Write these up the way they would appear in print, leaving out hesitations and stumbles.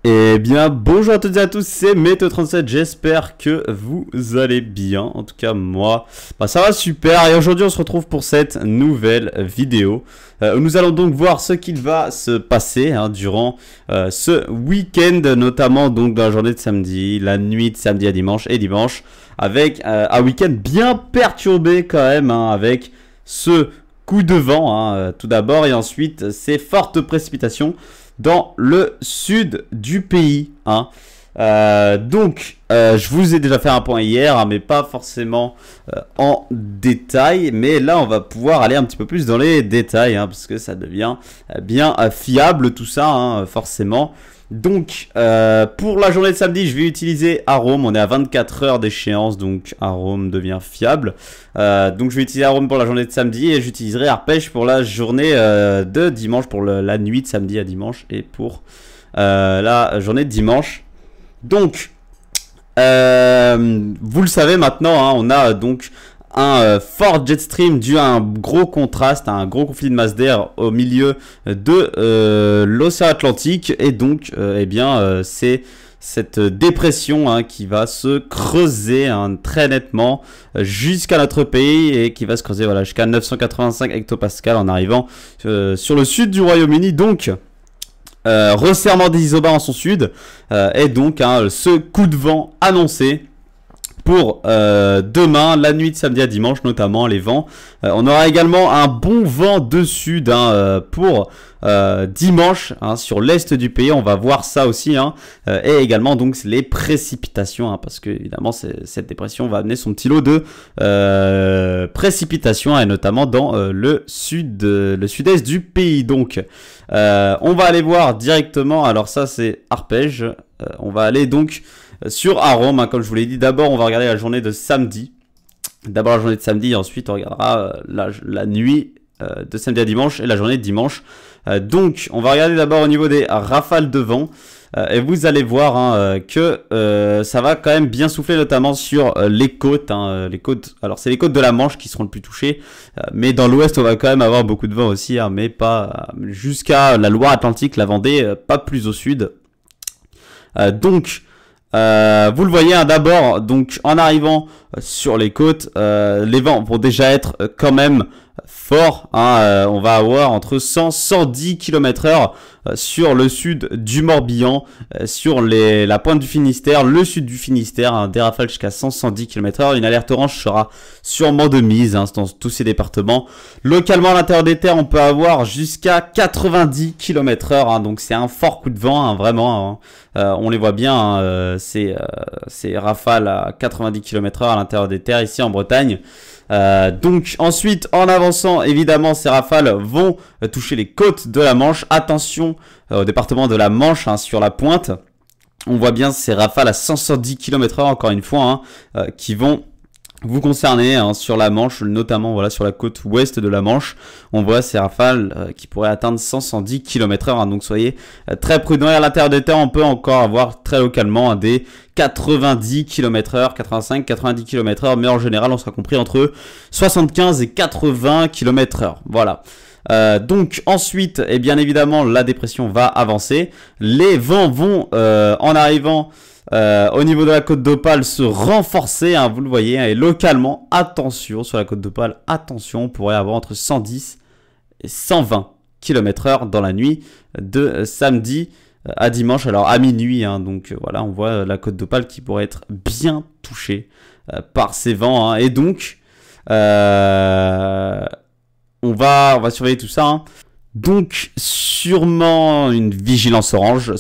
Eh bien, bonjour à toutes et à tous, c'est Meto37, j'espère que vous allez bien. En tout cas, moi, ça va super. Et aujourd'hui, on se retrouve pour cette nouvelle vidéo. Où nous allons donc voir ce qu'il va se passer durant ce week-end, notamment donc dans la journée de samedi, la nuit de samedi à dimanche et dimanche, avec un week-end bien perturbé quand même, avec ce coup de vent tout d'abord, et ensuite ces fortes précipitations dans le sud du pays. Je vous ai déjà fait un point hier, mais pas forcément en détail. Mais là, on va pouvoir aller un petit peu plus dans les détails, parce que ça devient bien fiable tout ça, forcément. Donc, pour la journée de samedi, je vais utiliser Arome. On est à 24 heures d'échéance, donc Arome devient fiable. Donc, je vais utiliser Arome pour la journée de samedi et j'utiliserai Arpège pour la journée de dimanche, pour la nuit de samedi à dimanche et pour la journée de dimanche. Donc, vous le savez maintenant, on a donc un fort jet stream dû à un gros contraste, à un gros conflit de masse d'air au milieu de l'océan Atlantique. Et donc, c'est cette dépression qui va se creuser très nettement jusqu'à notre pays et qui va se creuser jusqu'à 985 hectopascales en arrivant sur le sud du Royaume-Uni. Donc, resserrement des isobars en son sud et donc ce coup de vent annoncé pour demain, la nuit de samedi à dimanche, notamment les vents. On aura également un bon vent de sud pour dimanche sur l'est du pays. On va voir ça aussi. Et également donc les précipitations, parce que évidemment cette dépression va amener son petit lot de précipitations, et notamment dans le sud-est du pays. Donc on va aller voir directement. Alors ça c'est Arpège. On va aller donc sur Arome, comme je vous l'ai dit. D'abord, on va regarder la journée de samedi. D'abord la journée de samedi, et ensuite on regardera la nuit de samedi à dimanche et la journée de dimanche. Donc, on va regarder d'abord au niveau des rafales de vent. Et vous allez voir que ça va quand même bien souffler, notamment sur les côtes. Les côtes. Alors, c'est les côtes de la Manche qui seront le plus touchées. Mais dans l'ouest, on va quand même avoir beaucoup de vent aussi, mais pas jusqu'à la Loire-Atlantique, la Vendée, pas plus au sud. Vous le voyez d'abord, donc en arrivant sur les côtes, les vents vont déjà être quand même forts. On va avoir entre 100 et 110 km/h sur le sud du Morbihan, sur la pointe du Finistère, le sud du Finistère, des rafales jusqu'à 110 km/h. Une alerte orange sera sûrement de mise dans tous ces départements. Localement, à l'intérieur des terres, on peut avoir jusqu'à 90 km/h. Donc c'est un fort coup de vent, vraiment. On les voit bien, ces rafales à 90 km/h à l'intérieur des terres ici en Bretagne. Donc ensuite, en avançant, évidemment, ces rafales vont toucher les côtes de la Manche. Attention au département de la Manche, sur la pointe. On voit bien ces rafales à 110 km/h, encore une fois, qui vont vous concerner sur la Manche, notamment sur la côte ouest de la Manche. On voit ces rafales qui pourraient atteindre 110 km/h. Donc soyez très prudents. Et à l'intérieur des terres, on peut encore avoir très localement des 90 km/h, 85-90 km/h. Mais en général, on sera compris entre 75 et 80 km/h. Voilà. Donc ensuite, et bien évidemment, la dépression va avancer. Les vents vont, en arrivant au niveau de la côte d'Opale, se renforcer, vous le voyez, et localement, attention, sur la côte d'Opale, attention, on pourrait avoir entre 110 et 120 km/h dans la nuit de samedi à dimanche, alors à minuit, donc voilà, on voit la côte d'Opale qui pourrait être bien touchée par ces vents, et donc on va surveiller tout ça, Donc sûrement une vigilance orange,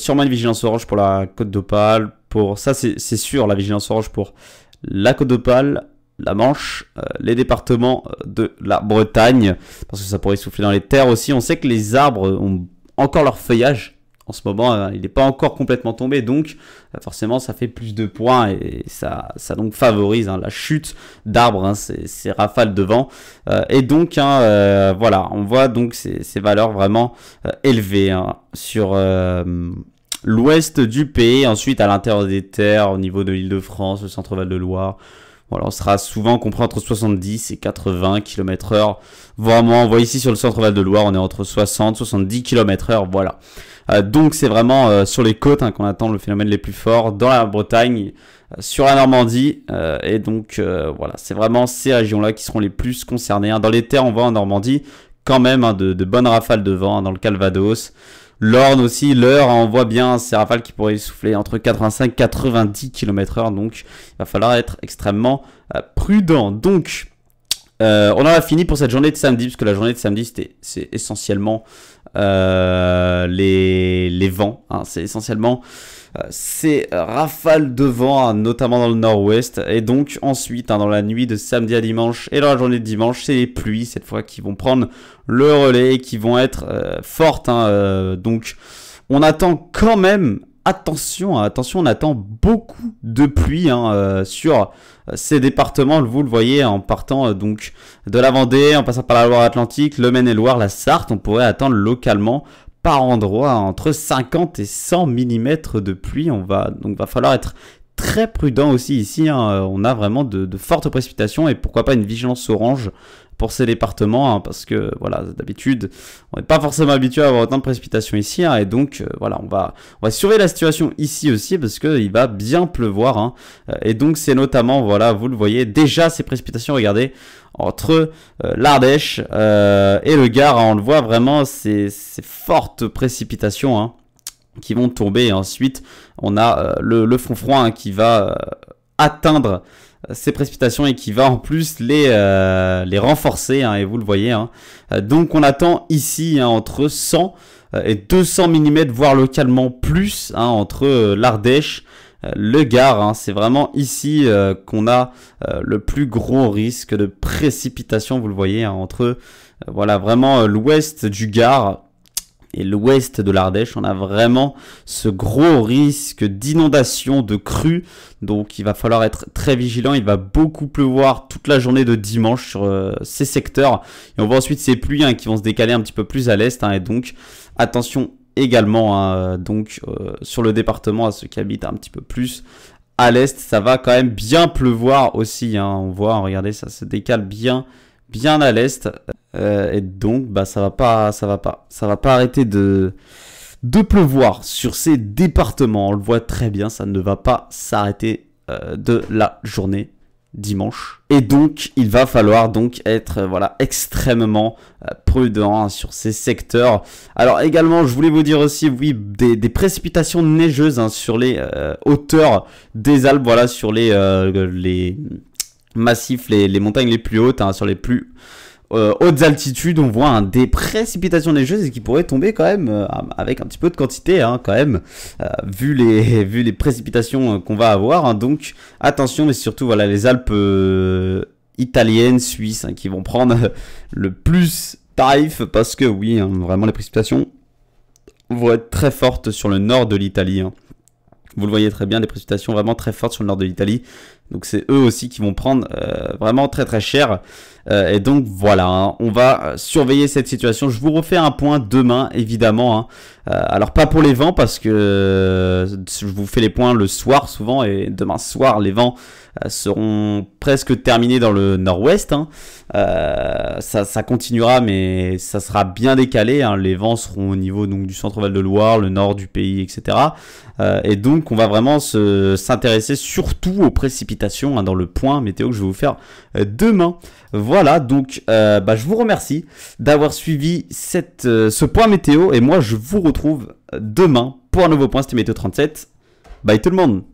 pour la côte d'Opale, pour ça c'est sûr, la vigilance orange pour la côte d'Opale, la Manche, les départements de la Bretagne, parce que ça pourrait souffler dans les terres aussi. On sait que les arbres ont encore leur feuillage. En ce moment, il n'est pas encore complètement tombé, donc forcément ça fait plus de points et ça donc favorise la chute d'arbres, ces rafales de vent. Et donc voilà, on voit donc ces valeurs vraiment élevées sur l'ouest du pays. Ensuite à l'intérieur des terres, au niveau de l'Île-de-France, le centre-val de Loire. Voilà, on sera souvent compris entre 70 et 80 km/h. Vraiment, vous voyez ici sur le centre Val de Loire, on est entre 60 et 70 km/h. Voilà. Donc c'est vraiment sur les côtes qu'on attend le phénomène les plus forts, dans la Bretagne, sur la Normandie. Et donc voilà, c'est vraiment ces régions-là qui seront les plus concernées. Dans les terres, on voit en Normandie quand même de bonnes rafales de vent dans le Calvados. L'Orne aussi, l'Eure, on voit bien ces rafales qui pourraient souffler entre 85 et 90 km/h. Donc il va falloir être extrêmement prudent. Donc on en a fini pour cette journée de samedi, parce que la journée de samedi c'est essentiellement les vents. C'est essentiellement ces rafales de vent, notamment dans le nord-ouest. Et donc ensuite, dans la nuit de samedi à dimanche et dans la journée de dimanche, c'est les pluies cette fois qui vont prendre le relais et qui vont être fortes. Donc on attend quand même, attention, on attend beaucoup de pluie sur ces départements. Vous le voyez, en partant donc de la Vendée, en passant par la Loire-Atlantique, le Maine-et-Loire, la Sarthe, on pourrait attendre localement par endroit entre 50 et 100 mm de pluie. Donc va falloir être très prudent aussi ici. On a vraiment de fortes précipitations et pourquoi pas une vigilance orange pour ces départements, parce que voilà, d'habitude on n'est pas forcément habitué à avoir autant de précipitations ici, et donc voilà, on va surveiller la situation ici aussi parce que il va bien pleuvoir, et donc c'est notamment, voilà, vous le voyez déjà ces précipitations, regardez, entre l'Ardèche et le Gard, on le voit vraiment, ces fortes précipitations qui vont tomber. Et ensuite on a le front froid qui va atteindre ces précipitations et qui va en plus les renforcer, et vous le voyez. Donc on attend ici entre 100 et 200 mm, voire localement plus, entre l'Ardèche, le Gard. C'est vraiment ici qu'on a le plus gros risque de précipitation, vous le voyez, entre voilà, vraiment l'ouest du Gard et l'ouest de l'Ardèche. On a vraiment ce gros risque d'inondation, de crue. Donc il va falloir être très vigilant. Il va beaucoup pleuvoir toute la journée de dimanche sur ces secteurs. Et on voit ensuite ces pluies qui vont se décaler un petit peu plus à l'est. Et donc attention également sur le département, à ceux qui habitent un petit peu plus à l'est. Ça va quand même bien pleuvoir aussi. On voit, regardez, ça se décale bien à l'est. Et donc ça va pas arrêter de pleuvoir sur ces départements. On le voit très bien, ça ne va pas s'arrêter de la journée dimanche. Et donc il va falloir donc être extrêmement prudent sur ces secteurs. Alors également, je voulais vous dire aussi, oui, des précipitations neigeuses sur les hauteurs des Alpes, voilà, sur les massifs, les montagnes les plus hautes, sur les plus hautes altitudes. On voit des précipitations neigeuses et qui pourraient tomber quand même avec un petit peu de quantité, quand même, vu les précipitations qu'on va avoir. Donc attention, mais surtout voilà, les Alpes italiennes, suisses, qui vont prendre le plus tarif, parce que oui, vraiment les précipitations vont être très fortes sur le nord de l'Italie. Vous le voyez très bien, des précipitations vraiment très fortes sur le nord de l'Italie. Donc c'est eux aussi qui vont prendre vraiment très très cher. Et donc voilà, on va surveiller cette situation. Je vous refais un point demain, évidemment. Alors pas pour les vents, parce que je vous fais les points le soir souvent. Et demain soir, les vents seront presque terminés dans le nord-ouest. Ça continuera, mais ça sera bien décalé. Les vents seront au niveau donc du centre Val de Loire, le nord du pays, etc. Et donc on va vraiment s'intéresser surtout aux précipitations dans le point météo que je vais vous faire demain. Voilà, donc je vous remercie d'avoir suivi ce point météo, et moi je vous retrouve demain pour un nouveau point. C'était Météo 37. Bye tout le monde.